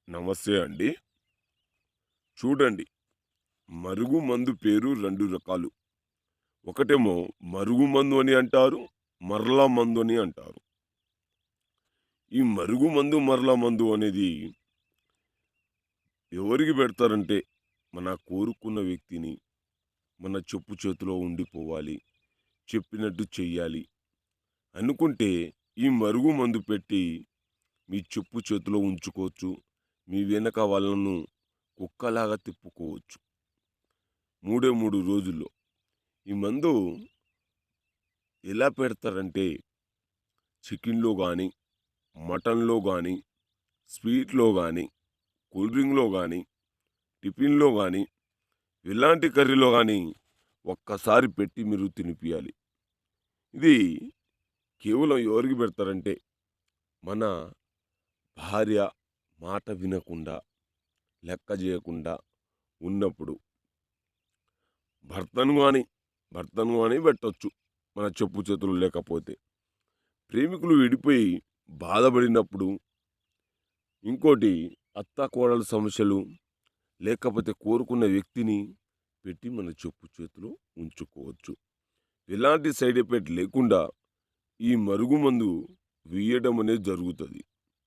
నమస్తే అండి. చూడండి, మరుగుమందు పేరు 2 రకాలు. ఒకటేమో మరుగుమందు అని అంటారు. మరలా మందు అని అంటారు. ఈ మరుగుమందు, మరలా మందు అనేది ఎవరికి పెడతారంటే, మన కోరుకున్న వ్యక్తిని మన చెప్పు చేతిలో ఉండిపోవాలి, చెప్పినట్టు చెయ్యాలి అనుకుంటే ఈ మరుగుమందు పెట్టి మీ చెప్పు చేతిలో ఉంచుకోవచ్చు. మీ వెనక వాళ్ళను కుక్కలాగా తిప్పుకోవచ్చు. 3 రోజుల్లో. ఈ మందు ఎలా పెడతారంటే చికెన్‌లో గానీ, మటన్‌లో గానీ, స్వీట్‌లో గానీ, కూల్ డ్రింక్‌లో గానీ, టిఫిన్‌లో గానీ, ఎలాంటి కర్రీలో గానీ ఒక్కసారి పెట్టి మీరు తినిపియాలి. ఇది కేవలం ఎవరికి పెడతారంటే మన భార్య మాట వినకుండా, లెక్క జేయకుండా ఉన్నప్పుడు భర్తను గాని పెట్టొచ్చు. మన చెప్పు చేతులు లేకపోతే. ప్రేమికులు విడిపోయి బాధపడినప్పుడు, ఇంకోటి అత్తాకోడళ్ళ సమస్యలు, లేకపోతే కోరుకున్న వ్యక్తిని పెట్టి మన చెప్పు చేతిలో ఉంచుకోవచ్చు. ఎలాంటి సైడ్ ఎఫెక్ట్ లేకుండా ఈ మరుగుమందు వేయడం అనేది జరుగుతది.